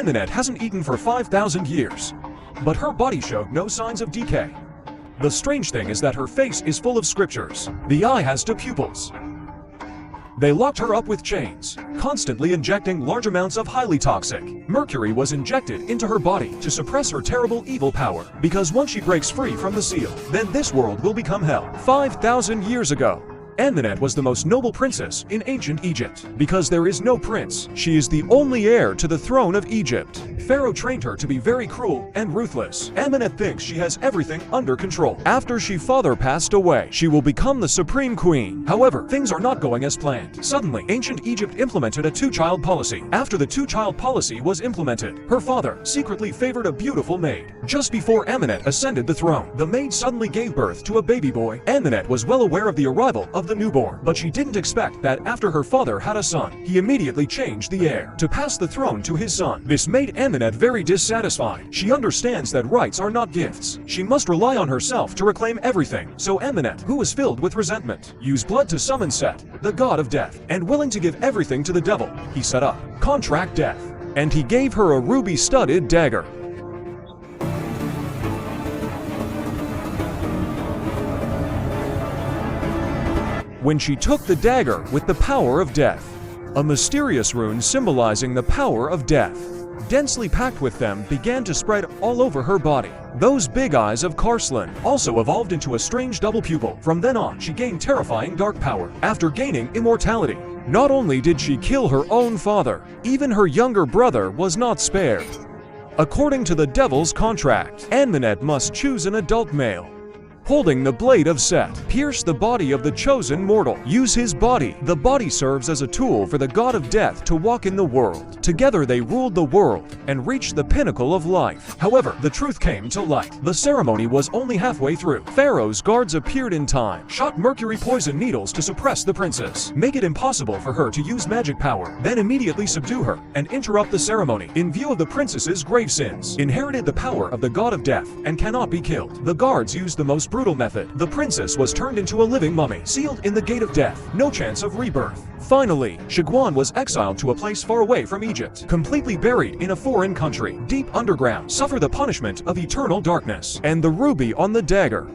Aminet hasn't eaten for 5,000 years, but her body showed no signs of decay. The strange thing is that her face is full of scriptures. The eye has two pupils. They locked her up with chains, constantly injecting large amounts of highly toxic mercury was injected into her body to suppress her terrible evil power, because once she breaks free from the seal, then this world will become hell. 5,000 years ago, Aminet was the most noble princess in ancient Egypt. Because there is no prince, she is the only heir to the throne of Egypt. Pharaoh trained her to be very cruel and ruthless. Aminet thinks she has everything under control. After she father passed away, she will become the supreme queen. However, things are not going as planned. Suddenly, ancient Egypt implemented a two-child policy. After the two-child policy was implemented, her father secretly favored a beautiful maid. Just before Aminet ascended the throne, the maid suddenly gave birth to a baby boy. Aminet was well aware of the arrival of the newborn, but she didn't expect that after her father had a son, he immediately changed the heir to pass the throne to his son. This made Aminet very dissatisfied. She understands that rights are not gifts. She must rely on herself to reclaim everything. So Aminet, who was filled with resentment, used blood to summon Set, the god of death, and willing to give everything to the devil, he set up contract death, and he gave her a ruby-studded dagger. When she took the dagger with the power of death, a mysterious rune symbolizing the power of death, densely packed with them, began to spread all over her body. Those big eyes of Karslan also evolved into a strange double pupil. From then on, she gained terrifying dark power. After gaining immortality, not only did she kill her own father, even her younger brother was not spared. According to the devil's contract, Aminet must choose an adult male, holding the blade of Set, pierce the body of the chosen mortal, use his body. The body serves as a tool for the god of death to walk in the world. Together they ruled the world and reached the pinnacle of life. However, the truth came to light. The ceremony was only halfway through. Pharaoh's guards appeared in time, shot mercury poison needles to suppress the princess, make it impossible for her to use magic power, then immediately subdue her and interrupt the ceremony. In view of the princess's grave sins, inherited the power of the god of death and cannot be killed, the guards used the most brutal method. The princess was turned into a living mummy, sealed in the gate of death, no chance of rebirth. Finally, Shigwan was exiled to a place far away from Egypt, completely buried in a foreign country, deep underground, suffer the punishment of eternal darkness. And the ruby on the dagger.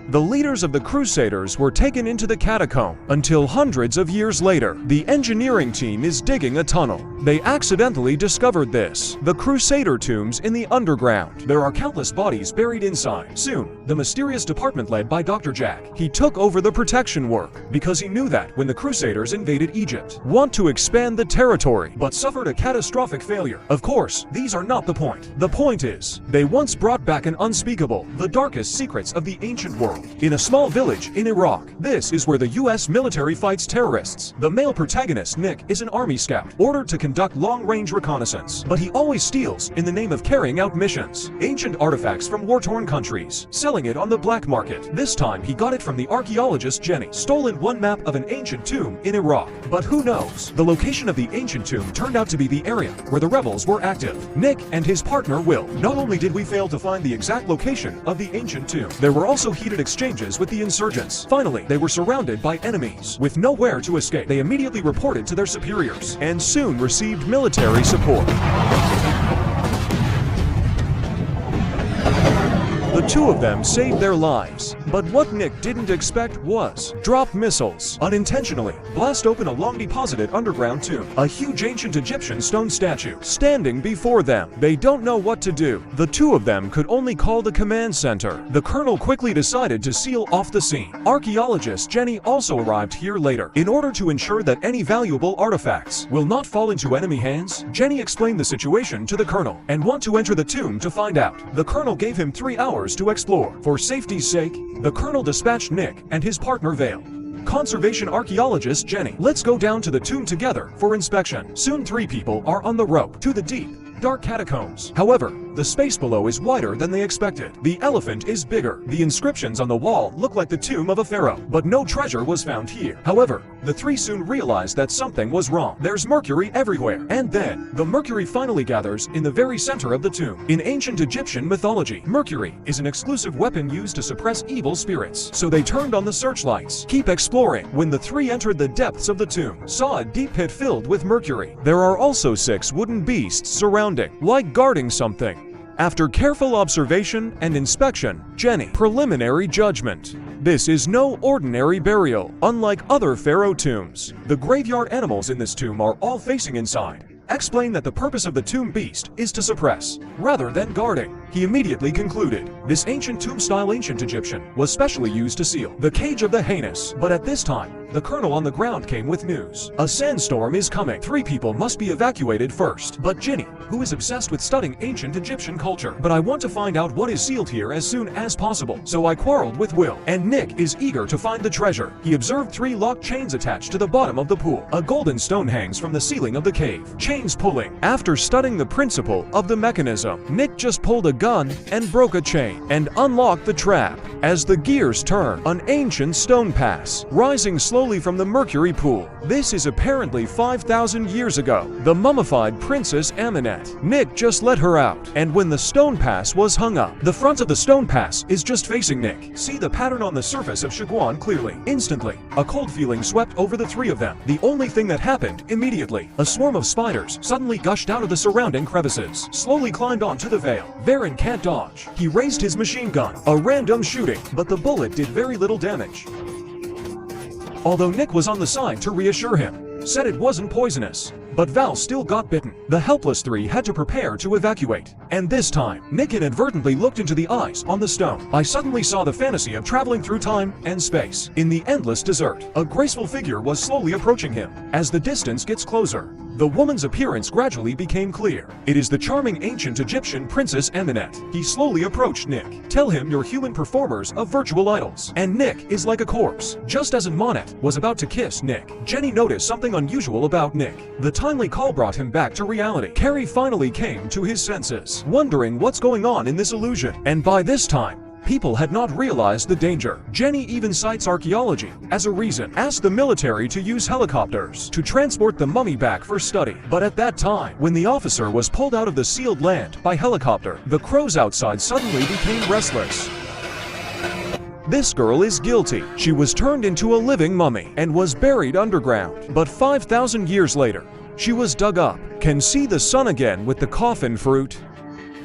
The leaders of the Crusaders were taken into the catacomb until hundreds of years later, the engineering team is digging a tunnel. They accidentally discovered this, the Crusader tombs in the underground. There are countless bodies buried inside. Soon, the mysterious department led by Dr. Jack, he took over the protection work because he knew that when the Crusaders invaded Egypt, want to expand the territory, but suffered a catastrophic failure. Of course, these are not the point. The point is, they once brought back an unspeakable, the darkest secrets of the ancient world. In a small village in Iraq, this is where the US military fights terrorists. The male protagonist, Nick, is an army scout, ordered to conduct long-range reconnaissance, but he always steals in the name of carrying out missions, ancient artifacts from war-torn countries, selling it on the black market. This time he got it from the archaeologist Jenny, stolen one map of an ancient tomb in Iraq. But who knows, the location of the ancient tomb turned out to be the area where the rebels were active. Nick and his partner Will, not only did we fail to find the exact location of the ancient tomb, there were also heated exchanges with the insurgents. Finally, they were surrounded by enemies. With nowhere to escape, they immediately reported to their superiors and soon received military support. The two of them saved their lives, but what Nick didn't expect was drop missiles, unintentionally blast open a long-deposited underground tomb, a huge ancient Egyptian stone statue standing before them. They don't know what to do. The two of them could only call the command center. The colonel quickly decided to seal off the scene. Archaeologist Jenny also arrived here later. In order to ensure that any valuable artifacts will not fall into enemy hands, Jenny explained the situation to the colonel and want to enter the tomb to find out. The colonel gave him 3 hours to explore. For safety's sake, the colonel dispatched Nick and his partner Vale, conservation archaeologist Jenny. Let's go down to the tomb together for inspection. Soon 3 people are on the rope to the deep, dark catacombs. However, the space below is wider than they expected. The elephant is bigger. The inscriptions on the wall look like the tomb of a pharaoh, but no treasure was found here. However, the 3 soon realized that something was wrong. There's mercury everywhere. And then, the mercury finally gathers in the very center of the tomb. In ancient Egyptian mythology, mercury is an exclusive weapon used to suppress evil spirits. So they turned on the searchlights. Keep exploring. When the 3 entered the depths of the tomb, saw a deep pit filled with mercury. There are also 6 wooden beasts surrounding surrounding, like guarding something. After careful observation and inspection, Jenny, preliminary judgment. This is no ordinary burial. Unlike other pharaoh tombs, the graveyard animals in this tomb are all facing inside. Explained that the purpose of the tomb beast is to suppress, rather than guarding. He immediately concluded, this ancient tomb-style ancient Egyptian was specially used to seal the cage of the heinous. But at this time, the colonel on the ground came with news. A sandstorm is coming. 3 people must be evacuated first. But Ginny, who is obsessed with studying ancient Egyptian culture, but I want to find out what is sealed here as soon as possible. So I quarreled with Will, and Nick is eager to find the treasure. He observed 3 locked chains attached to the bottom of the pool. A golden stone hangs from the ceiling of the cave. Chains pulling. After studying the principle of the mechanism, Nick just pulled a gun and broke a chain and unlocked the trap. As the gears turn, an ancient stone pass, rising slowly from the mercury pool. This is apparently 5,000 years ago. The mummified Princess Amenet. Nick just let her out, and when the stone pass was hung up, the front of the stone pass is just facing Nick. See the pattern on the surface of Shiguan clearly. Instantly, a cold feeling swept over the 3 of them. The only thing that happened immediately, a swarm of spiders suddenly gushed out of the surrounding crevices, slowly climbed onto the veil. Varen can't dodge. He raised his machine gun, a random shooting, but the bullet did very little damage. Although Nick was on the side to reassure him, said it wasn't poisonous. But Val still got bitten. The helpless 3 had to prepare to evacuate. And this time, Nick inadvertently looked into the eyes on the stone. I suddenly saw the fantasy of traveling through time and space. In the endless desert, a graceful figure was slowly approaching him. As the distance gets closer, the woman's appearance gradually became clear. It is the charming ancient Egyptian Princess Amenet. He slowly approached Nick. Tell him you're human performers of virtual idols. And Nick is like a corpse. Just as Amenet was about to kiss Nick, Jenny noticed something unusual about Nick. The timely call brought him back to reality. Carrie finally came to his senses, wondering what's going on in this illusion. And by this time, people had not realized the danger. Jenny even cites archaeology as a reason, asked the military to use helicopters to transport the mummy back for study. But at that time, when the officer was pulled out of the sealed land by helicopter, the crows outside suddenly became restless. This girl is guilty. She was turned into a living mummy and was buried underground. But 5,000 years later, she was dug up. Can see the sun again with the coffin fruit.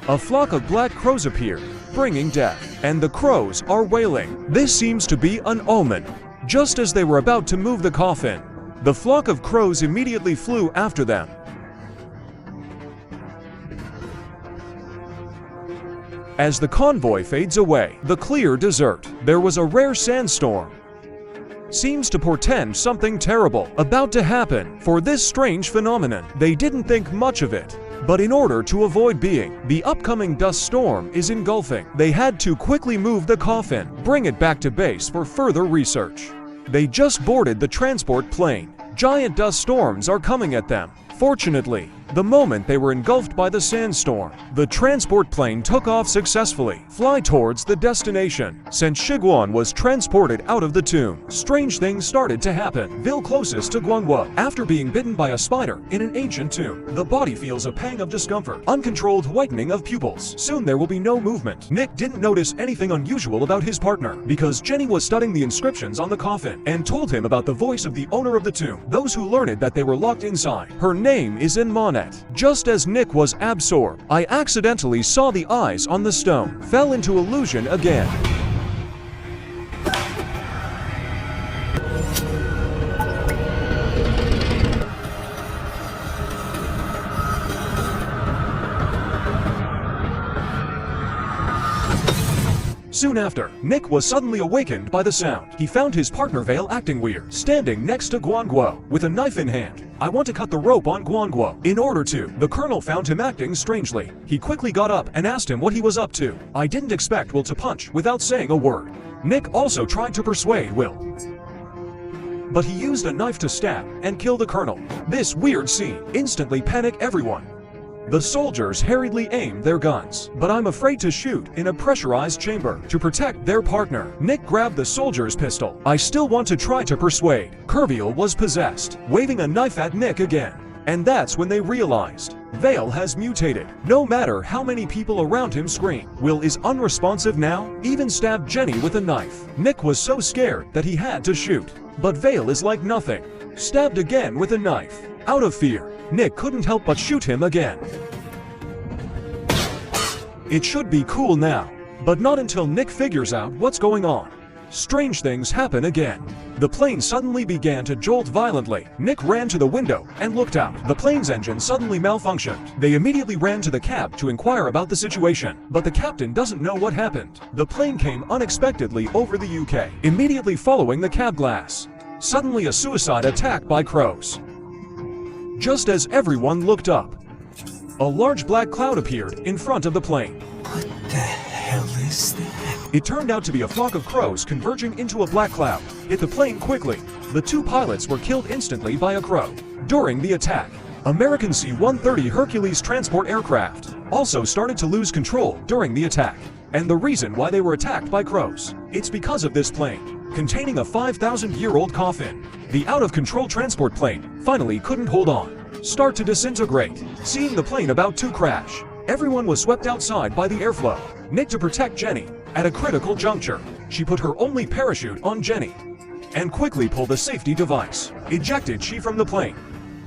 A flock of black crows appeared, bringing death, and the crows are wailing. This seems to be an omen. Just as they were about to move the coffin, the flock of crows immediately flew after them. As the convoy fades away, the clear desert, there was a rare sandstorm. Seems to portend something terrible about to happen. For this strange phenomenon, they didn't think much of it. But in order to avoid being the upcoming dust storm is engulfing, they had to quickly move the coffin, bring it back to base for further research. They just boarded the transport plane. Giant dust storms are coming at them. Fortunately, the moment they were engulfed by the sandstorm, the transport plane took off successfully, fly towards the destination. Since Shiguan was transported out of the tomb, strange things started to happen. Ville closest to Guangwo, after being bitten by a spider in an ancient tomb, the body feels a pang of discomfort, uncontrolled whitening of pupils. Soon there will be no movement. Nick didn't notice anything unusual about his partner, because Jenny was studying the inscriptions on the coffin, and told him about the voice of the owner of the tomb, those who learned that they were locked inside. Her name is Monet. Just as Nick was absorbed, I accidentally saw the eyes on the stone, fell into illusion again. Soon after, Nick was suddenly awakened by the sound. He found his partner Vale acting weird, standing next to Guangguo, with a knife in hand. I want to cut the rope on Guangguo. In order to, the colonel found him acting strangely. He quickly got up and asked him what he was up to. I didn't expect Will to punch without saying a word. Nick also tried to persuade Will, but he used a knife to stab and kill the colonel. This weird scene instantly panicked everyone. The soldiers hurriedly aimed their guns, but I'm afraid to shoot in a pressurized chamber to protect their partner. Nick grabbed the soldier's pistol. I still want to try to persuade. Kerviel was possessed, waving a knife at Nick again. And that's when they realized Vale has mutated. No matter how many people around him scream, Will is unresponsive now, even stabbed Jenny with a knife. Nick was so scared that he had to shoot. But Vale is like nothing. Stabbed again with a knife. Out of fear, Nick couldn't help but shoot him again. It should be cool now. But not until Nick figures out what's going on. Strange things happen again. The plane suddenly began to jolt violently. Nick ran to the window and looked out. The plane's engine suddenly malfunctioned. They immediately ran to the cab to inquire about the situation, but the captain doesn't know what happened. The plane came unexpectedly over the UK, immediately following the cab glass. Suddenly a suicide attack by crows. Just as everyone looked up, a large black cloud appeared in front of the plane. What the hell is that? It turned out to be a flock of crows converging into a black cloud. Hit the plane quickly. The two pilots were killed instantly by a crow. During the attack, American C-130 Hercules transport aircraft also started to lose control during the attack. And the reason why they were attacked by crows, it's because of this plane, containing a 5,000-year-old coffin. The out-of-control transport plane finally couldn't hold on, start to disintegrate. Seeing the plane about to crash, everyone was swept outside by the airflow. Nick, to protect Jenny, at a critical juncture, she put her only parachute on Jenny and quickly pulled the safety device. Ejected she from the plane.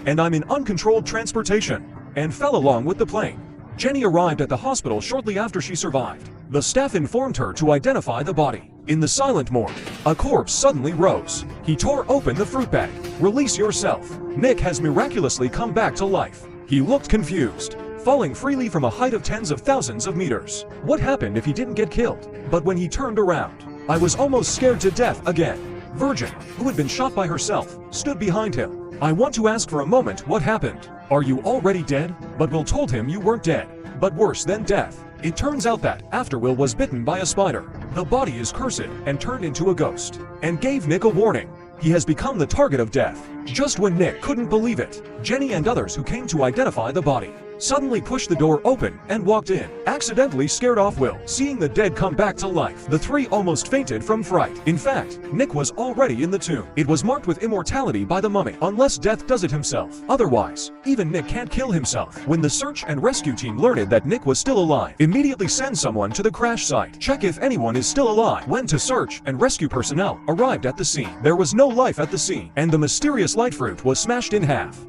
And I'm in uncontrolled transportation and fell along with the plane. Jenny arrived at the hospital shortly after she survived. The staff informed her to identify the body. In the silent morgue, a corpse suddenly rose. He tore open the fruit bag. Release yourself. Nick has miraculously come back to life. He looked confused, falling freely from a height of tens of thousands of meters. What happened if he didn't get killed? But when he turned around, I was almost scared to death again. Virgin, who had been shot by herself, stood behind him. I want to ask for a moment what happened. Are you already dead? But Will told him you weren't dead, but worse than death. It turns out that, after Will was bitten by a spider, the body is cursed and turned into a ghost, and gave Nick a warning. He has become the target of death. Just when Nick couldn't believe it, Jenny and others who came to identify the body suddenly pushed the door open and walked in, accidentally scared off Will. Seeing the dead come back to life, the three almost fainted from fright. In fact, Nick was already in the tomb. It was marked with immortality by the mummy, unless death does it himself. Otherwise, even Nick can't kill himself. When the search and rescue team learned that Nick was still alive, immediately send someone to the crash site, check if anyone is still alive. When to search and rescue personnel arrived at the scene, there was no life at the scene, and the mysterious light fruit was smashed in half.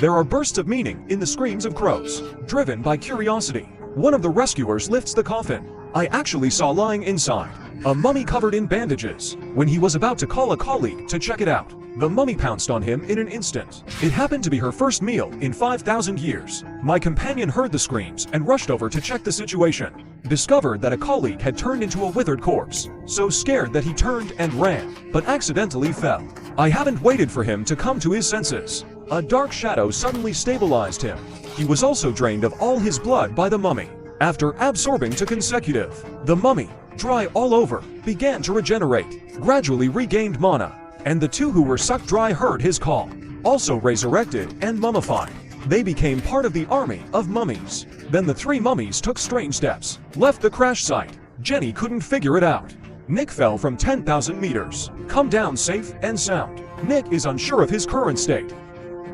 There are bursts of meaning in the screams of crows. Driven by curiosity, one of the rescuers lifts the coffin. I actually saw lying inside a mummy covered in bandages. When he was about to call a colleague to check it out, the mummy pounced on him in an instant. It happened to be her first meal in 5,000 years. My companion heard the screams and rushed over to check the situation. Discovered that a colleague had turned into a withered corpse, so scared that he turned and ran, but accidentally fell. I haven't waited for him to come to his senses. A dark shadow suddenly stabilized him. He was also drained of all his blood by the mummy. After absorbing to consecutive, the mummy, dry all over, began to regenerate, gradually regained mana, and the two who were sucked dry heard his call, also resurrected and mummified. They became part of the army of mummies. Then the three mummies took strange steps, left the crash site. Jenny couldn't figure it out. Nick fell from 10,000 meters, come down safe and sound. Nick is unsure of his current state.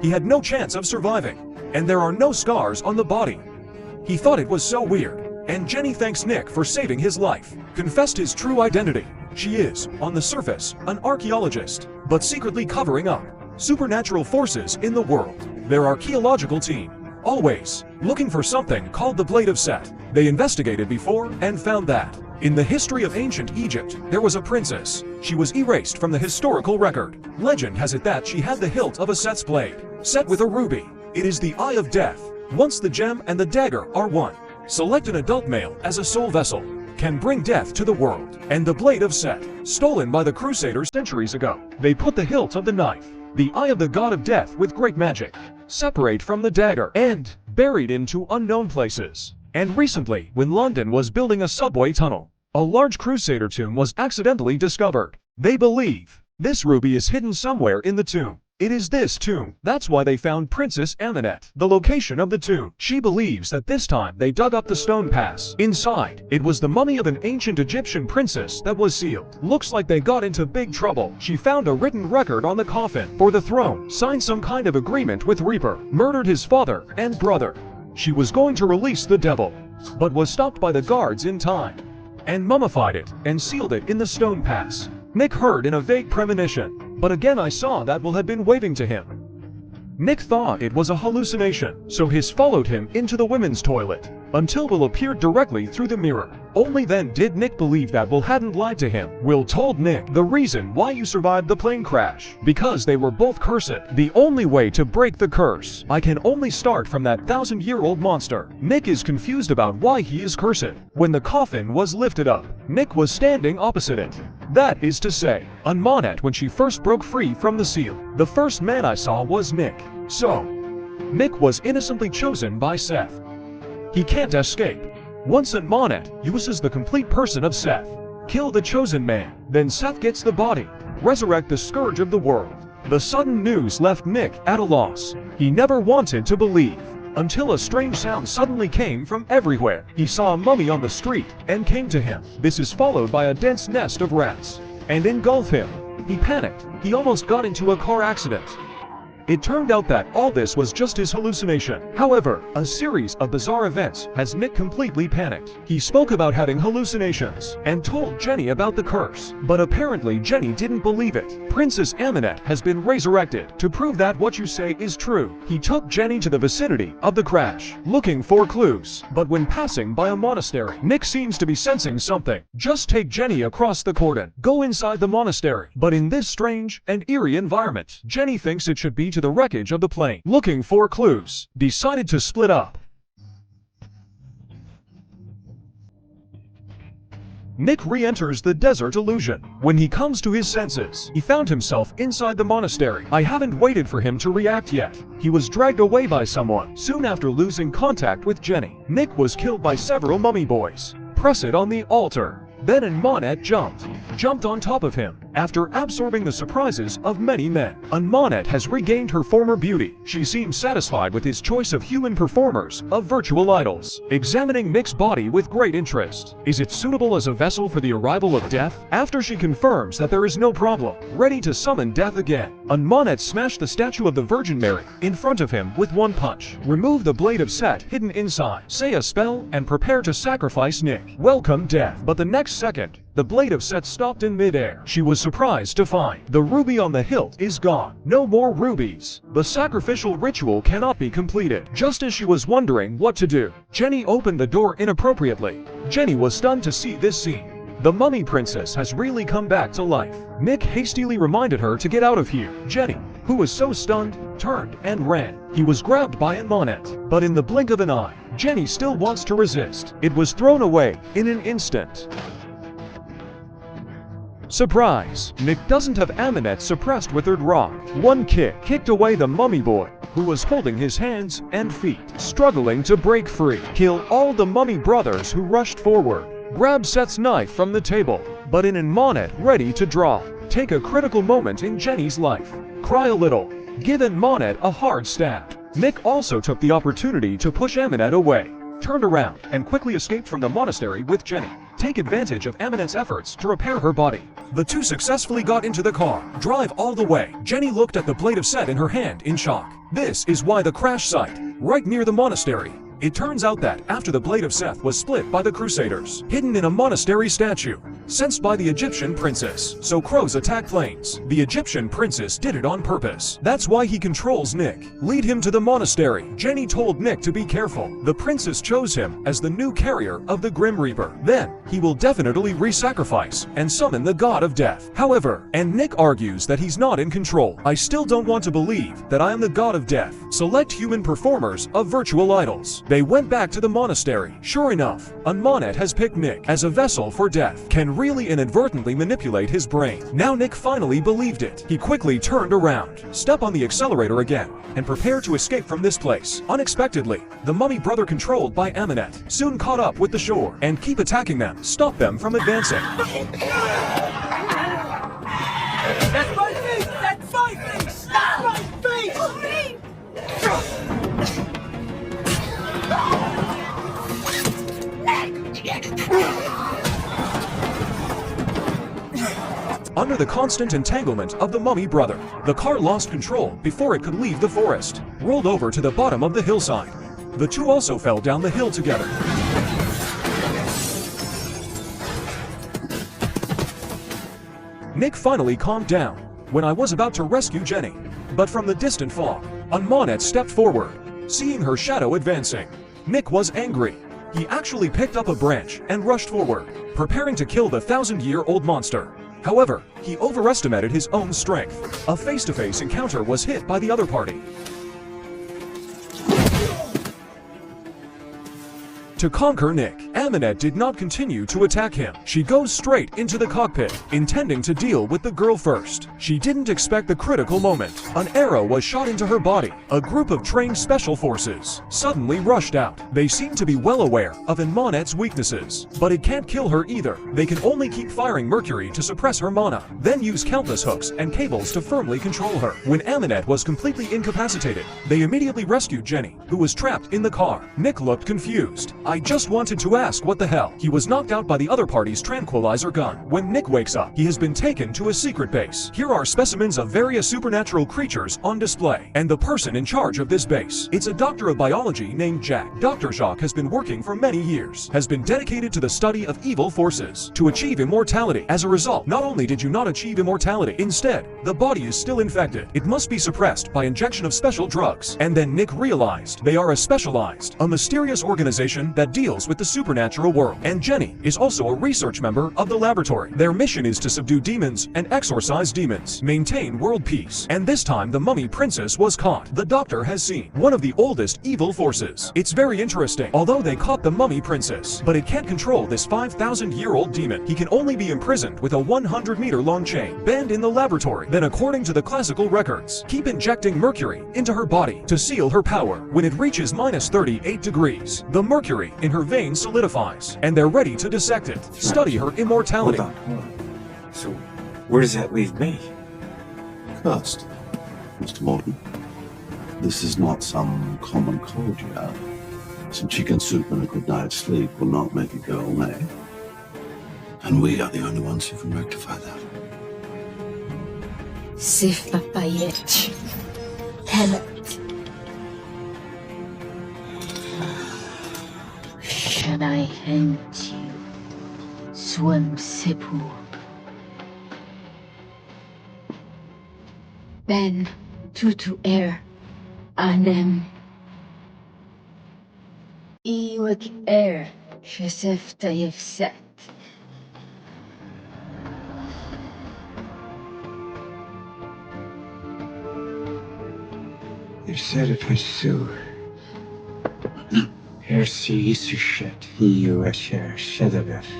He had no chance of surviving, and there are no scars on the body. He thought it was so weird, and Jenny thanks Nick for saving his life, confessed his true identity. She is, on the surface, an archaeologist, but secretly covering up supernatural forces in the world. Their archaeological team, always looking for something called the Blade of Set. They investigated before and found that in the history of ancient Egypt, there was a princess. She was erased from the historical record. Legend has it that she had the hilt of a Set's blade, set with a ruby. It is the Eye of Death. Once the gem and the dagger are one, select an adult male as a soul vessel, can bring death to the world. And the Blade of Set, stolen by the Crusaders centuries ago. They put the hilt of the knife, the eye of the god of death with great magic, separate from the dagger, and buried into unknown places. And recently, when London was building a subway tunnel, a large Crusader tomb was accidentally discovered. They believe this ruby is hidden somewhere in the tomb. It is this tomb. That's why they found Princess Amenet, the location of the tomb. She believes that this time they dug up the stone pass. Inside, it was the mummy of an ancient Egyptian princess that was sealed. Looks like they got into big trouble. She found a written record on the coffin for the throne, signed some kind of agreement with Reaper, murdered his father and brother. She was going to release the devil, but was stopped by the guards in time, and mummified it and sealed it in the stone pass. Nick heard in a vague premonition, but again I saw that Will had been waving to him. Nick thought it was a hallucination, so he followed him into the women's toilet, until Will appeared directly through the mirror. Only then did Nick believe that Will hadn't lied to him. Will told Nick, "The reason why you survived the plane crash, because they were both cursed. The only way to break the curse, I can only start from that 1,000-year-old monster." Nick is confused about why he is cursed. When the coffin was lifted up, Nick was standing opposite it. That is to say, on Monet when she first broke free from the seal. The first man I saw was Nick. So, Nick was innocently chosen by Seth. He can't escape. Once at Monet uses the complete person of Seth. Kill the chosen man, then Seth gets the body. Resurrect the scourge of the world. The sudden news left Nick at a loss. He never wanted to believe, until a strange sound suddenly came from everywhere. He saw a mummy on the street and came to him. This is followed by a dense nest of rats and engulfed him. He panicked. He almost got into a car accident. It turned out that all this was just his hallucination. However, a series of bizarre events has Nick completely panicked. He spoke about having hallucinations and told Jenny about the curse, but apparently Jenny didn't believe it. Princess Aminette has been resurrected to prove that what you say is true. He took Jenny to the vicinity of the crash, looking for clues, but when passing by a monastery, Nick seems to be sensing something. Just take Jenny across the cordon, go inside the monastery. But in this strange and eerie environment, Jenny thinks it should be to the wreckage of the plane, looking for clues, decided to split up. Nick re-enters the desert illusion. When he comes to his senses, he found himself inside the monastery. I haven't waited for him to react yet. He was dragged away by someone. Soon after losing contact with Jenny, Nick was killed by several mummy boys. Press it on the altar. Then Monet jumped on top of him, after absorbing the surprises of many men. Monet has regained her former beauty. She seems satisfied with his choice of human performers, of virtual idols. Examining Nick's body with great interest. Is it suitable as a vessel for the arrival of death? After she confirms that there is no problem, ready to summon death again, Monet smashed the statue of the Virgin Mary in front of him with one punch. Remove the blade of Set hidden inside. Say a spell and prepare to sacrifice Nick. Welcome death. But the next second, the blade of Set stopped in midair. She was surprised to find the ruby on the hilt is gone. No more rubies. The sacrificial ritual cannot be completed. Just as she was wondering what to do, Jenny opened the door inappropriately. Jenny was stunned to see this scene. The mummy princess has really come back to life. Nick hastily reminded her to get out of here. Jenny, who was so stunned, turned and ran. He was grabbed by Monet, but in the blink of an eye, Jenny still wants to resist. It was thrown away in an instant. Surprise! Nick doesn't have Aminette suppressed with Third Rock. One kick kicked away the mummy boy, who was holding his hands and feet, struggling to break free. Kill all the mummy brothers who rushed forward. Grab Seth's knife from the table, but in Monet ready to draw. Take a critical moment in Jenny's life. Cry a little. Give Monet a hard stab. Nick also took the opportunity to push Aminette away, turned around, and quickly escaped from the monastery with Jenny. Take advantage of Aminette's efforts to repair her body. The two successfully got into the car, drive all the way. Jenny looked at the blade of Set in her hand in shock. This is why the crash site, right near the monastery. It turns out that after the blade of Seth was split by the Crusaders, hidden in a monastery statue, sensed by the Egyptian princess. So crows attack planes. The Egyptian princess did it on purpose. That's why he controls Nick. Lead him to the monastery. Jenny told Nick to be careful. The princess chose him as the new carrier of the Grim Reaper. Then, he will definitely re-sacrifice and summon the god of death. However, and Nick argues that he's not in control. I still don't want to believe that I am the god of death. Select human performers of virtual idols. They went back to the monastery. Sure enough, Monet has picked Nick as a vessel for death. Can really inadvertently manipulate his brain. Now Nick finally believed it. He quickly turned around, step on the accelerator again, and prepare to escape from this place. Unexpectedly, the mummy brother controlled by Aminette soon caught up with the shore and keep attacking them, stop them from advancing. That's my face! That's my face! That's my face! Under the constant entanglement of the mummy brother, the car lost control before it could leave the forest, rolled over to the bottom of the hillside. The two also fell down the hill together. Nick finally calmed down when I was about to rescue Jenny, but from the distant fog, Monette stepped forward, seeing her shadow advancing. Nick was angry. He actually picked up a branch and rushed forward, preparing to kill the 1,000-year-old monster. However, he overestimated his own strength. A face-to-face encounter was hit by the other party. To conquer Nick, Amunet did not continue to attack him. She goes straight into the cockpit, intending to deal with the girl first. She didn't expect the critical moment. An arrow was shot into her body. A group of trained special forces suddenly rushed out. They seem to be well aware of Monette's weaknesses, but it can't kill her either. They can only keep firing mercury to suppress her mana, then use countless hooks and cables to firmly control her. When Amunet was completely incapacitated, they immediately rescued Jenny, who was trapped in the car. Nick looked confused. I just wanted to ask what the hell. He was knocked out by the other party's tranquilizer gun. When Nick wakes up, he has been taken to a secret base. Here are specimens of various supernatural creatures on display, and the person in charge of this base. It's a doctor of biology named Jack. Dr. Jacques has been working for many years, has been dedicated to the study of evil forces, to achieve immortality. As a result, not only did you not achieve immortality, instead, the body is still infected. It must be suppressed by injection of special drugs. And then Nick realized they are a mysterious organization that deals with the supernatural world. And Jenny is also a research member of the laboratory. Their mission is to subdue demons and exorcise demons, maintain world peace. And this time the mummy princess was caught. The doctor has seen one of the oldest evil forces. It's very interesting. Although they caught the mummy princess, but it can't control this 5,000-year-old demon. He can only be imprisoned with a 100-meter long chain, banned in the laboratory. Then according to the classical records, keep injecting mercury into her body to seal her power. When it reaches -38 degrees, the mercury in her veins solidifies, and they're ready to dissect it, study her immortality. Hold on. So, where does that leave me? Cursed, Mr. Morton. This is not some common cold you have. Some chicken soup and a good night's sleep will not make you go away. And we are the only ones who can rectify that. Sif papayet. Hellet. Should I hint you? Swim sipu. Ben tutu air. Anem. Iwak air. Shesef tayef set. You said it was Sue. Hersi Isushet, Hiuasher Shedabeth.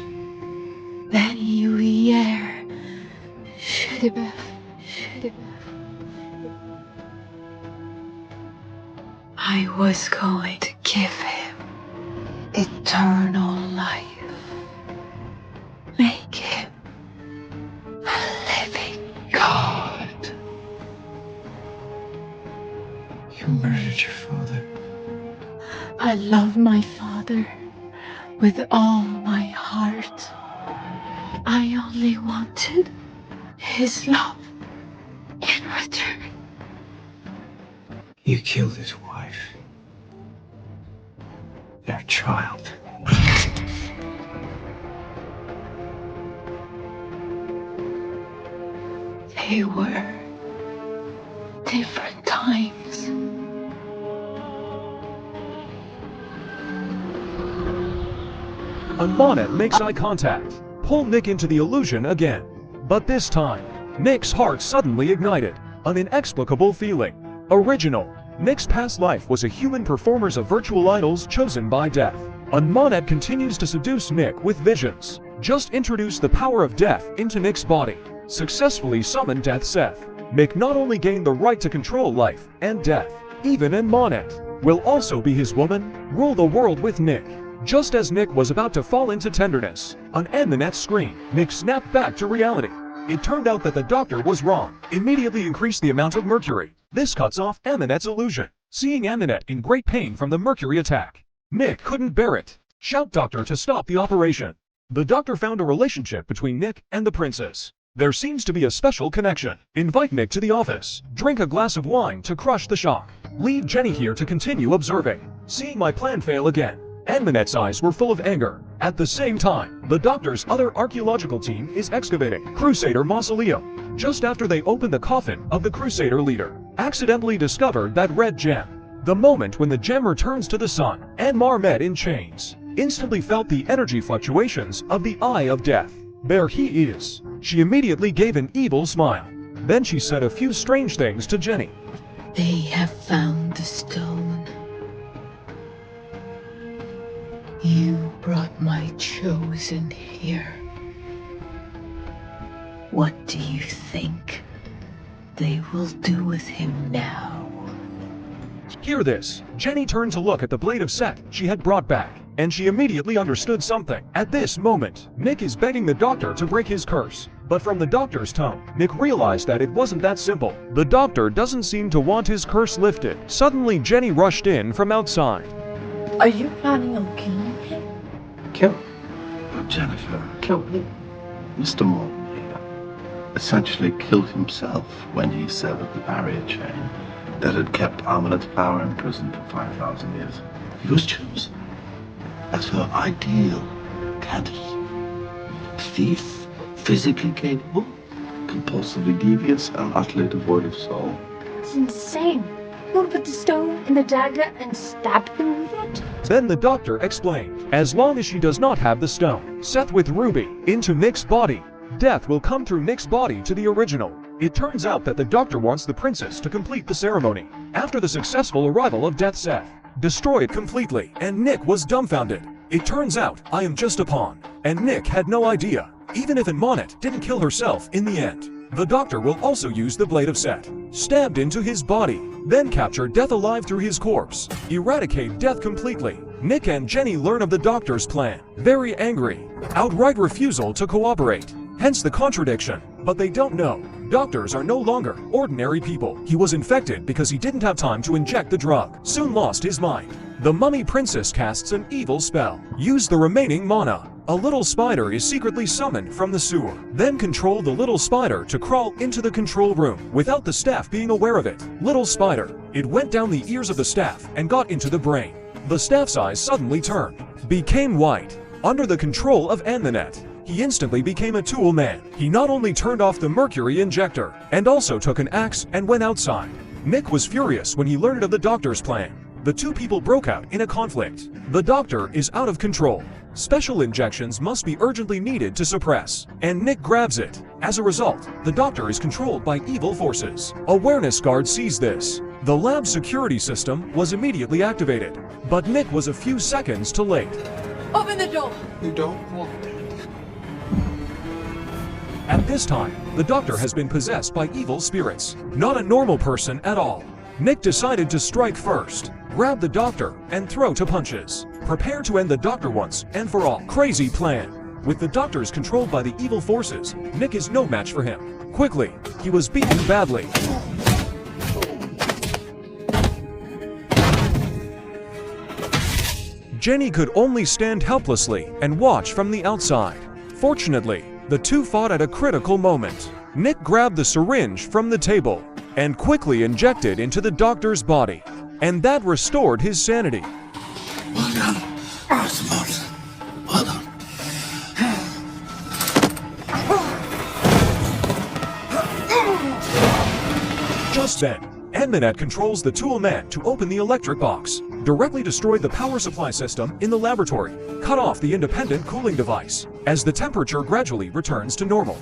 Ben yuyer. Shedibef. I was going to give him eternal life. Make him a living God. You murdered your father. I love my father with all my heart. I only wanted his love in return. You killed his wife. Their child. They were different times. Monette makes eye contact, pull Nick into the illusion again. But this time, Nick's heart suddenly ignited, an inexplicable feeling. Original. Nick's past life was a human performer of virtual idols chosen by death. Monette continues to seduce Nick with visions. Just introduce the power of death into Nick's body. Successfully summon Death Seth. Nick not only gained the right to control life and death, even Monette will also be his woman, rule the world with Nick. Just as Nick was about to fall into tenderness, on Monette's screen, Nick snapped back to reality. It turned out that the doctor was wrong. Immediately increased the amount of mercury. This cuts off Monette's illusion. Seeing Monette in great pain from the mercury attack, Nick couldn't bear it. Shout doctor to stop the operation. The doctor found a relationship between Nick and the princess. There seems to be a special connection. Invite Nick to the office. Drink a glass of wine to crush the shock. Leave Jenny here to continue observing. Seeing my plan fail again, Monette's eyes were full of anger. At the same time, the doctor's other archaeological team is excavating Crusader Mausoleum. just after they opened the coffin of the Crusader leader, accidentally discovered that red gem. The moment when the gem returns to the sun, and Marmet in chains instantly felt the energy fluctuations of the Eye of Death. There he is. She immediately gave an evil smile. Then she said a few strange things to Jenny. They have found the stone. You brought my chosen here. What do you think they will do with him now? Hear this. Jenny turned to look at the blade of Set she had brought back, and she immediately understood something. At this moment, Nick is begging the doctor to break his curse. But from the doctor's tone, Nick realized that it wasn't that simple. The doctor doesn't seem to want his curse lifted. Suddenly, Jenny rushed in from outside. Are you planning on killing him? Kill Jennifer. Kill him. Mr. Morton essentially killed himself when he severed the barrier chain that had kept Amulet's power imprisoned for 5,000 years. He was chosen as her ideal candidate. A thief, physically capable, compulsively devious, and utterly devoid of soul. It's insane. You want to put the stone in the dagger and stab him with it? Then the doctor explained, as long as she does not have the stone, Seth with Ruby, into Nick's body, death will come through Nick's body to the original. It turns out that the doctor wants the princess to complete the ceremony. After the successful arrival of Death, Seth destroy it completely, and Nick was dumbfounded. It turns out, I am just a pawn, and Nick had no idea. Even if Monet didn't kill herself in the end, the doctor will also use the blade of Set, stabbed into his body, then capture Death alive through his corpse, eradicate Death completely. Nick and Jenny learn of the doctor's plan, very angry, outright refusal to cooperate, hence the contradiction. But they don't know, doctors are no longer ordinary people. He was infected because he didn't have time to inject the drug, soon lost his mind. The mummy princess casts an evil spell. Use the remaining mana. A little spider is secretly summoned from the sewer. Then control the little spider to crawl into the control room without the staff being aware of it. Little spider. It went down the ears of the staff and got into the brain. The staff's eyes suddenly turned, became white. Under the control of Antoinette, he instantly became a tool man. He not only turned off the mercury injector, and also took an axe and went outside. Nick was furious when he learned of the doctor's plan. The two people broke out in a conflict. The doctor is out of control. Special injections must be urgently needed to suppress, and Nick grabs it. As a result, the doctor is controlled by evil forces. Awareness guard sees this. The lab security system was immediately activated, but Nick was a few seconds too late. Open the door! You don't want that. At this time, the doctor has been possessed by evil spirits, not a normal person at all. Nick decided to strike first, grab the doctor, and throw to punches. Prepare to end the doctor once and for all. Crazy plan. With the doctors controlled by the evil forces, Nick is no match for him. Quickly, he was beaten badly. Jenny could only stand helplessly and watch from the outside. Fortunately, the two fought at a critical moment. Nick grabbed the syringe from the table and quickly injected into the doctor's body, and that restored his sanity. Well done, Rosamond. Well done. Just then, Antoinette controls the tool man to open the electric box, directly destroyed the power supply system in the laboratory, cut off the independent cooling device, as the temperature gradually returns to normal.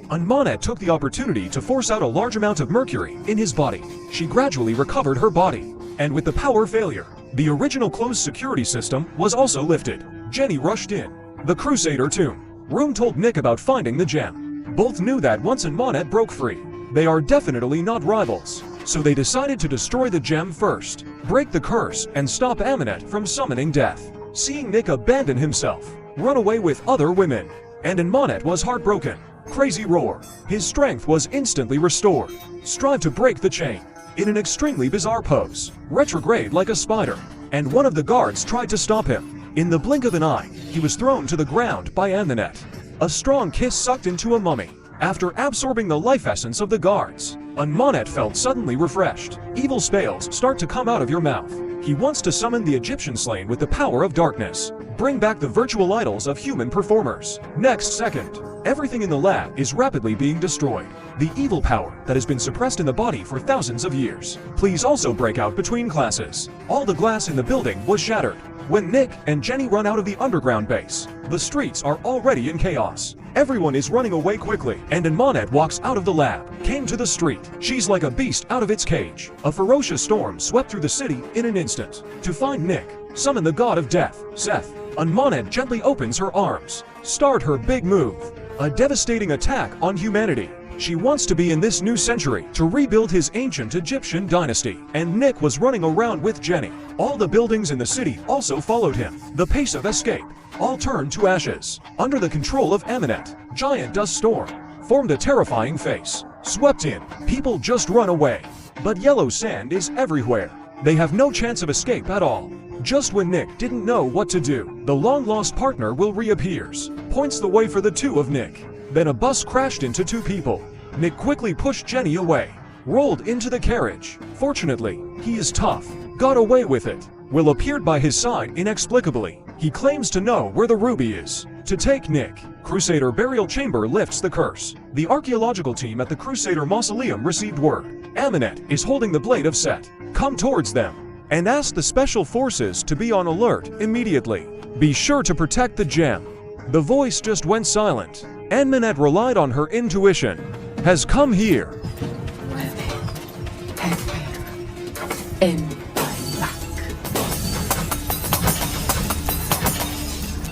Monet took the opportunity to force out a large amount of mercury in his body. She gradually recovered her body, and with the power failure, the original closed security system was also lifted. Jenny rushed in. The Crusader tomb room told Nick about finding the gem. Both knew that once Monet broke free, they are definitely not rivals, so they decided to destroy the gem first, break the curse, and stop Amulet from summoning death. Seeing Nick abandon himself, run away with other women, and Monet was heartbroken. Crazy roar. His strength was instantly restored. Strive to break the chain. In an extremely bizarre pose, retrograde like a spider, and one of the guards tried to stop him. In the blink of an eye, he was thrown to the ground by Antoinette. A strong kiss sucked into a mummy. After absorbing the life essence of the guards, Monet felt suddenly refreshed. Evil spells start to come out of your mouth. He wants to summon the Egyptian slain with the power of darkness. Bring back the virtual idols of human performers. Next second, everything in the lab is rapidly being destroyed. The evil power that has been suppressed in the body for thousands of years. Please also break out between classes. All the glass in the building was shattered. When Nick and Jenny run out of the underground base, the streets are already in chaos. Everyone is running away quickly, and Monette walks out of the lab, came to the street. She's like a beast out of its cage. A ferocious storm swept through the city in an instant. To find Nick, summon the god of death, Seth. Monette gently opens her arms. Start her big move. A devastating attack on humanity. She wants to be in this new century to rebuild his ancient Egyptian dynasty. And Nick was running around with Jenny. All the buildings in the city also followed him. The pace of escape all turned to ashes. Under the control of Monette, giant dust storm formed a terrifying face. Swept in, people just run away. But yellow sand is everywhere. They have no chance of escape at all. Just when Nick didn't know what to do, the long-lost partner Will reappears, points the way for the two of Nick. Then a bus crashed into two people. Nick quickly pushed Jenny away, rolled into the carriage. Fortunately, he is tough, got away with it. Will appeared by his side inexplicably. He claims to know where the ruby is. To take Nick, Crusader burial chamber lifts the curse. The archaeological team at the Crusader mausoleum received word. Monette is holding the blade of Set. Come towards them and ask the special forces to be on alert immediately. Be sure to protect the gem. The voice just went silent, and Monette relied on her intuition. Has come here.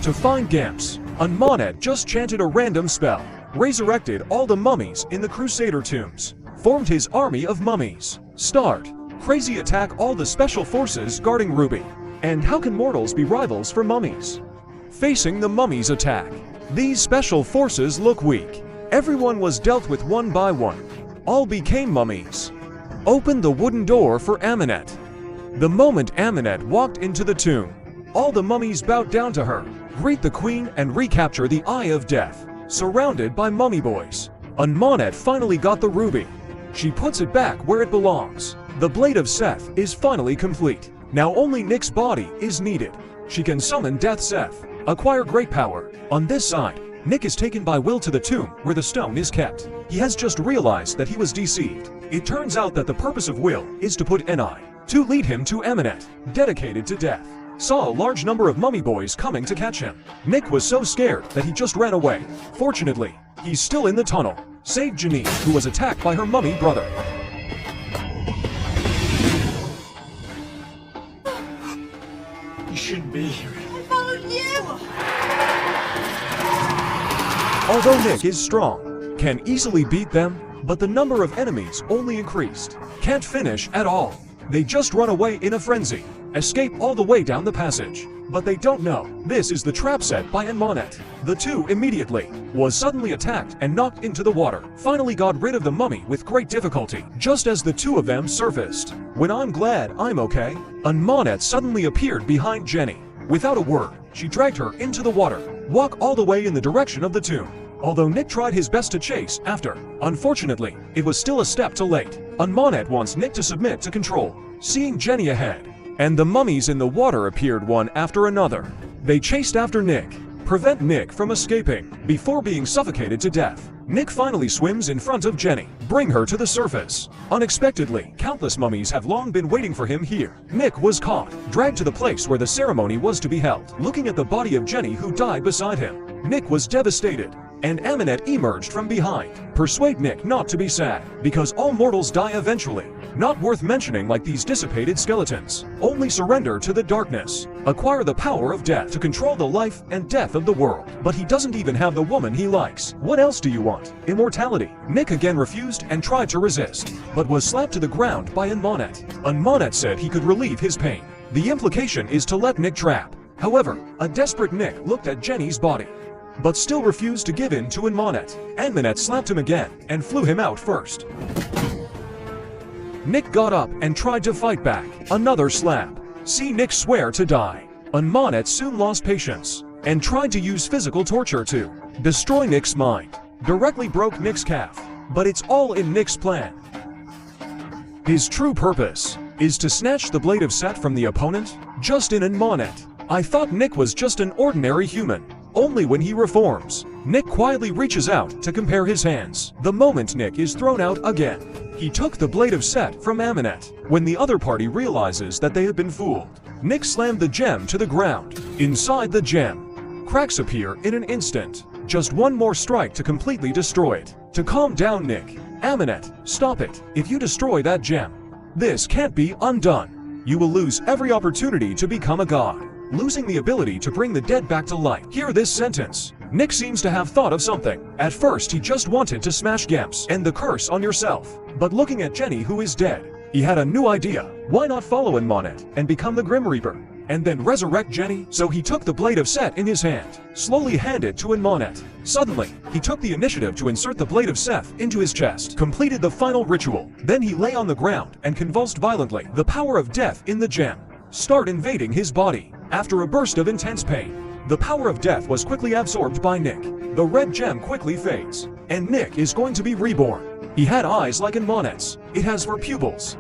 To find Gamps, Monette just chanted a random spell, resurrected all the mummies in the Crusader tombs, formed his army of mummies. Start. Crazy attack all the special forces guarding Ruby. And how can mortals be rivals for mummies? Facing the mummies' attack, these special forces look weak. Everyone was dealt with one by one. All became mummies. Open the wooden door for Monette. The moment Monette walked into the tomb, all the mummies bowed down to her, greet the queen and recapture the Eye of Death, surrounded by mummy boys. Monette finally got the ruby. She puts it back where it belongs. The blade of Seth is finally complete. Now only Nick's body is needed. She can summon Death Seth, acquire great power. On this side, Nick is taken by Will to the tomb where the stone is kept. He has just realized that he was deceived. It turns out that the purpose of Will is to put Ni to lead him to Monette, dedicated to death. Saw a large number of mummy boys coming to catch him. Nick was so scared that he just ran away. Fortunately, he's still in the tunnel. Saved Janine, who was attacked by her mummy brother. You shouldn't be here. I followed you! Although Nick is strong, can easily beat them, but the number of enemies only increased. Can't finish at all. They just run away in a frenzy, escape all the way down the passage. But they don't know this is the trap set by Monette. The two immediately was suddenly attacked and knocked into the water. Finally got rid of the mummy with great difficulty, just as the two of them surfaced. When I'm glad I'm okay, Monette suddenly appeared behind Jenny. Without a word, she dragged her into the water, walk all the way in the direction of the tomb. Although Nick tried his best to chase after, unfortunately, it was still a step too late. Monette wants Nick to submit to control, seeing Jenny ahead. And the mummies in the water appeared one after another. They chased after Nick, prevent Nick from escaping, before being suffocated to death. Nick finally swims in front of Jenny, bring her to the surface. Unexpectedly, countless mummies have long been waiting for him here. Nick was caught, dragged to the place where the ceremony was to be held. Looking at the body of Jenny who died beside him, Nick was devastated. And Monette emerged from behind. Persuade Nick not to be sad, because all mortals die eventually. Not worth mentioning like these dissipated skeletons. Only surrender to the darkness. Acquire the power of death to control the life and death of the world. But he doesn't even have the woman he likes. What else do you want? Immortality. Nick again refused and tried to resist, but was slapped to the ground by Monette. Monette said he could relieve his pain. The implication is to let Nick trap. However, a desperate Nick looked at Jenny's body, but still refused to give in to Monette. Monette slapped him again and flew him out first. Nick got up and tried to fight back. Another slap. See Nick swear to die. Monette soon lost patience and tried to use physical torture to destroy Nick's mind. Directly broke Nick's calf. But it's all in Nick's plan. His true purpose is to snatch the blade of Set from the opponent, Justin and Monet. I thought Nick was just an ordinary human. Only when he reforms, Nick quietly reaches out to compare his hands. The moment Nick is thrown out again, he took the blade of Set from Aminette. When the other party realizes that they have been fooled, Nick slammed the gem to the ground. Inside the gem, cracks appear in an instant. Just one more strike to completely destroy it. To calm down Nick, Aminette, stop it. If you destroy that gem, this can't be undone. You will lose every opportunity to become a god, losing the ability to bring the dead back to life. Hear this sentence. Nick seems to have thought of something. At first he just wanted to smash Gemps and the curse on yourself. But looking at Jenny who is dead, he had a new idea. Why not follow in Monet and become the Grim Reaper, and then resurrect Jenny? So he took the blade of Set in his hand, slowly handed to Monet. Suddenly, he took the initiative to insert the blade of Seth into his chest, completed the final ritual. Then he lay on the ground and convulsed violently. The power of death in the gem started invading his body. After a burst of intense pain, the power of death was quickly absorbed by Nick. The red gem quickly fades, and Nick is going to be reborn. He had eyes like in Monet's. It has 4 pupils.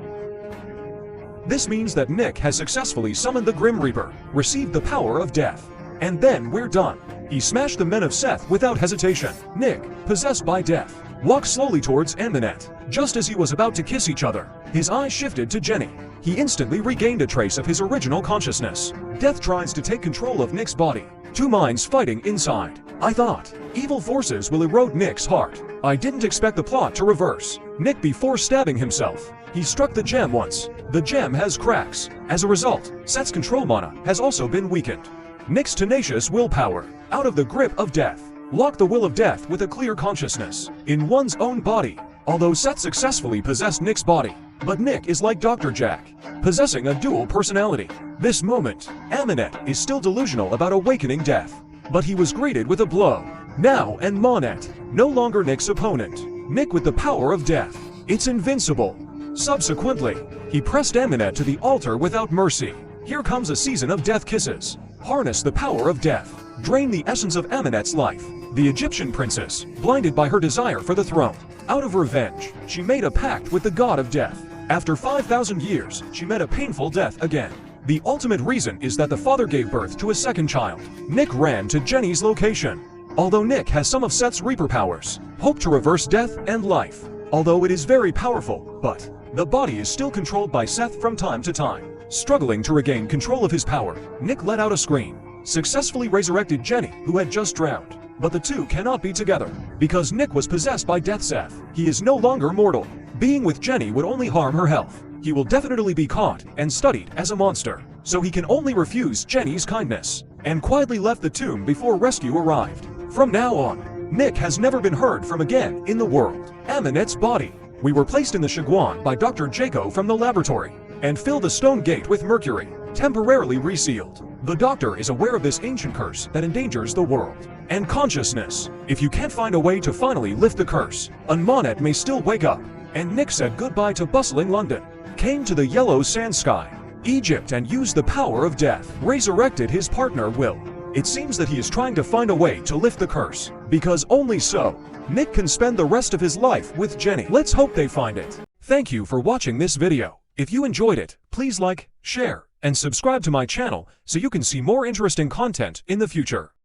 This means that Nick has successfully summoned the Grim Reaper, received the power of death. And then we're done. He smashed the men of Seth without hesitation. Nick, possessed by death, walked slowly towards Aminette. Just as he was about to kiss each other, his eyes shifted to Jenny. He instantly regained a trace of his original consciousness. Death tries to take control of Nick's body. 2 minds fighting inside. I thought, evil forces will erode Nick's heart. I didn't expect the plot to reverse. Nick, before stabbing himself, he struck the gem once. The gem has cracks. As a result, Set's control mana has also been weakened. Nick's tenacious willpower, out of the grip of death, locked the will of death with a clear consciousness in one's own body. Although Set successfully possessed Nick's body, but Nick is like Dr. Jack, possessing a dual personality. This moment, Aminette is still delusional about awakening death, but he was greeted with a blow. Now and Monet, no longer Nick's opponent. Nick with the power of death. It's invincible. Subsequently, he pressed Aminette to the altar without mercy. Here comes a season of death kisses. Harness the power of death. Drain the essence of Aminette's life. The Egyptian princess, blinded by her desire for the throne, out of revenge, she made a pact with the god of death. After 5,000 years, she met a painful death again. The ultimate reason is that the father gave birth to a second child. Nick ran to Jenny's location. Although Nick has some of Set's Reaper powers, hope to reverse death and life. Although it is very powerful, but the body is still controlled by Seth from time to time. Struggling to regain control of his power, Nick let out a scream, successfully resurrected Jenny, who had just drowned. But the two cannot be together, because Nick was possessed by Death Seth. He is no longer mortal. Being with Jenny would only harm her health. He will definitely be caught and studied as a monster, so he can only refuse Jenny's kindness, and quietly left the tomb before rescue arrived. From now on, Nick has never been heard from again in the world. Aminette's body. We were placed in the Shiguan by Dr. Jaco from the laboratory, and filled the stone gate with mercury, temporarily resealed. The doctor is aware of this ancient curse that endangers the world and consciousness. If you can't find a way to finally lift the curse, Monet may still wake up. And Nick said goodbye to bustling London, came to the yellow sand sky, Egypt, and used the power of death, resurrected his partner Will. It seems that he is trying to find a way to lift the curse, because only so, Nick can spend the rest of his life with Jenny. Let's hope they find it. Thank you for watching this video. If you enjoyed it, please like, share, and subscribe to my channel so you can see more interesting content in the future.